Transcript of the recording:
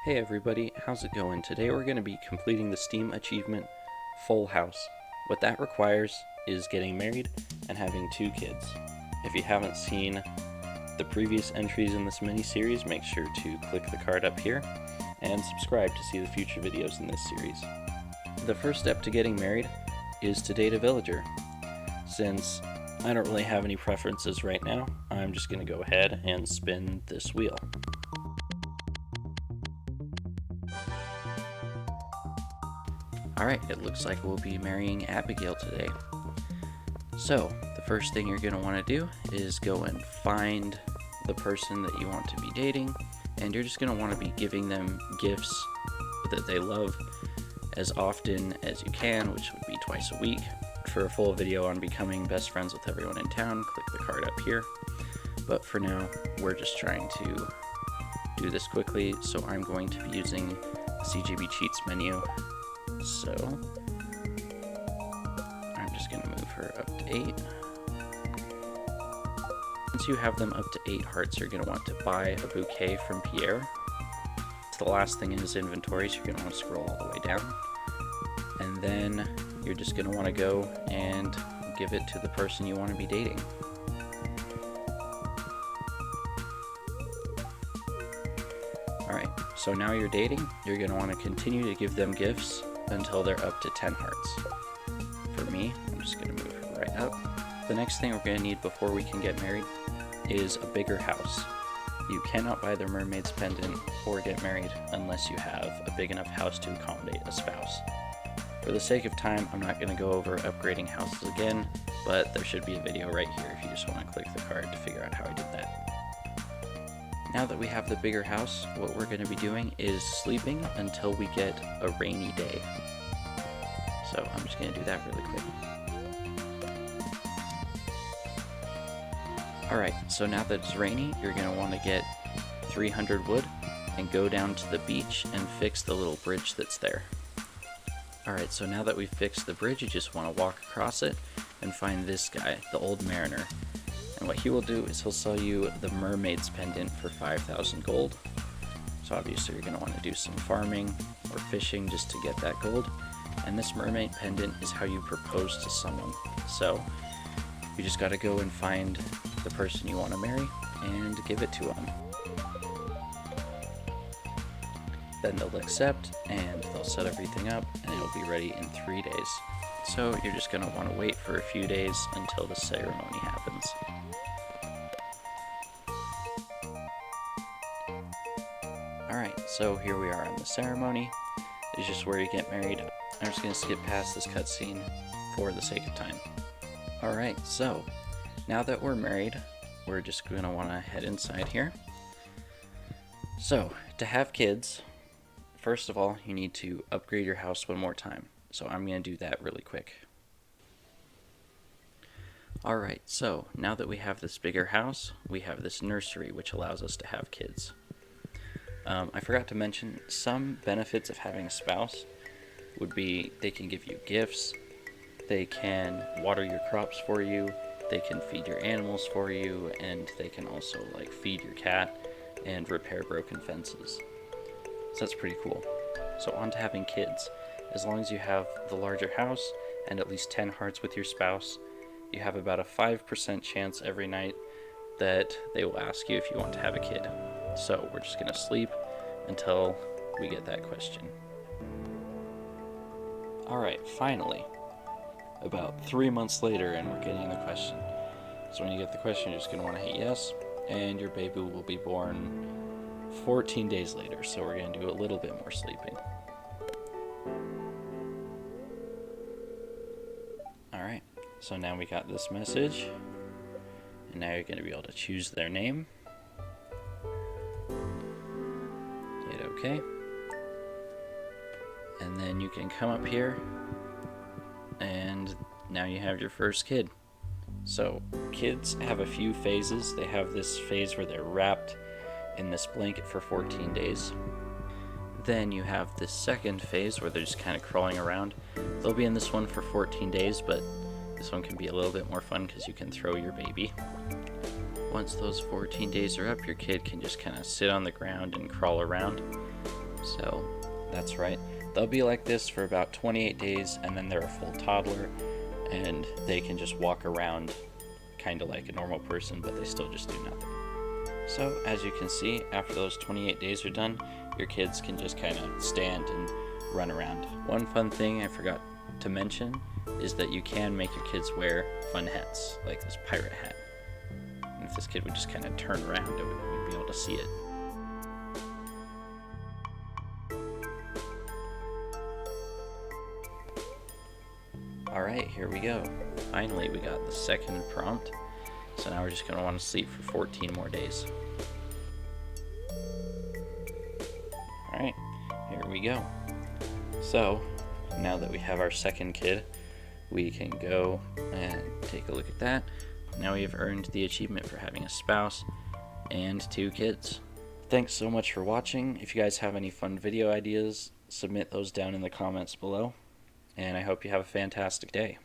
Hey everybody, how's it going? Today we're going to be completing the Steam achievement Full House. What that requires is getting married and having 2 kids. If you haven't seen the previous entries in this mini-series, make sure to click the card up here and subscribe to see the future videos in this series. The first step to getting married is to date a villager. Since I don't really have any preferences right now, I'm just going to go ahead and spin this wheel. Alright, it looks like we'll be marrying Abigail today. So, the first thing you're going to want to do is go and find the person that you want to be dating, and you're just going to want to be giving them gifts that they love as often as you can, which would be twice a week. For a full video on becoming best friends with everyone in town, click the card up here. But for now, we're just trying to do this quickly, so I'm going to be using the CGB Cheats menu. So, I'm just going to move her up to 8. Once you have them up to 8 hearts, you're going to want to buy a bouquet from Pierre. It's the last thing in his inventory, so you're going to want to scroll all the way down. And then you're just going to want to go and give it to the person you want to be dating. Alright, so now you're dating, you're going to want to continue to give them gifts until they're up to 10 hearts. For me, I'm just going to move her right up. The next thing we're going to need before we can get married is a bigger house. You cannot buy the Mermaid's Pendant or get married unless you have a big enough house to accommodate a spouse. For the sake of time, I'm not going to go over upgrading houses again, but there should be a video right here if you just want to click the card to figure out how I did that. Now that we have the bigger house, what we're going to be doing is sleeping until we get a rainy day. So I'm just going to do that really quick. Alright, so now that it's rainy, you're going to want to get 300 wood and go down to the beach and fix the little bridge that's there. Alright, so now that we've fixed the bridge, you just want to walk across it and find this guy, the Old Mariner. And what he will do is he'll sell you the Mermaid's Pendant for 5,000 gold. So obviously you're going to want to do some farming or fishing just to get that gold. And this Mermaid Pendant is how you propose to someone. So you just got to go and find the person you want to marry and give it to them. Then they'll accept and they'll set everything up and it'll be ready in 3 days. So you're just going to want to wait for a few days until the ceremony happens. Alright, so here we are on the ceremony. It's just where you get married. I'm just going to skip past this cutscene for the sake of time. Alright, so now that we're married, we're just going to want to head inside here. So, to have kids, first of all, you need to upgrade your house one more time. So I'm going to do that really quick. Alright, so now that we have this bigger house, we have this nursery which allows us to have kids. I forgot to mention, some benefits of having a spouse would be they can give you gifts, they can water your crops for you, they can feed your animals for you, and they can also like feed your cat and repair broken fences. So that's pretty cool. So on to having kids. As long as you have the larger house and at least 10 hearts with your spouse, you have about a 5% chance every night that they will ask you if you want to have a kid. So we're just going to sleep until we get that question. Alright, finally. About 3 months later and we're getting the question. So when you get the question, you're just going to want to hit yes, and your baby will be born 14 days later. So we're going to do a little bit more sleeping. Alright, so now we got this message, and now you're going to be able to choose their name. Hit OK. And then you can come up here, and now you have your first kid. So, kids have a few phases. They have this phase where they're wrapped in this blanket for 14 days. Then you have this second phase where they're just kind of crawling around. They'll be in this one for 14 days, but this one can be a little bit more fun because you can throw your baby. Once those 14 days are up, your kid can just kind of sit on the ground and crawl around. So that's right. They'll be like this for about 28 days, and then they're a full toddler, and they can just walk around kind of like a normal person, but they still just do nothing. So as you can see, after those 28 days are done, your kids can just kind of stand and run around. One fun thing I forgot to mention is that you can make your kids wear fun hats, like this pirate hat. And if this kid would just kind of turn around, we'd be able to see it. Alright, here we go. Finally, we got the second prompt. So now we're just going to want to sleep for 14 more days. Alright, here we go. So, now that we have our second kid, we can go and take a look at that. Now we have earned the achievement for having a spouse and 2 kids. Thanks so much for watching. If you guys have any fun video ideas, submit those down in the comments below. And I hope you have a fantastic day.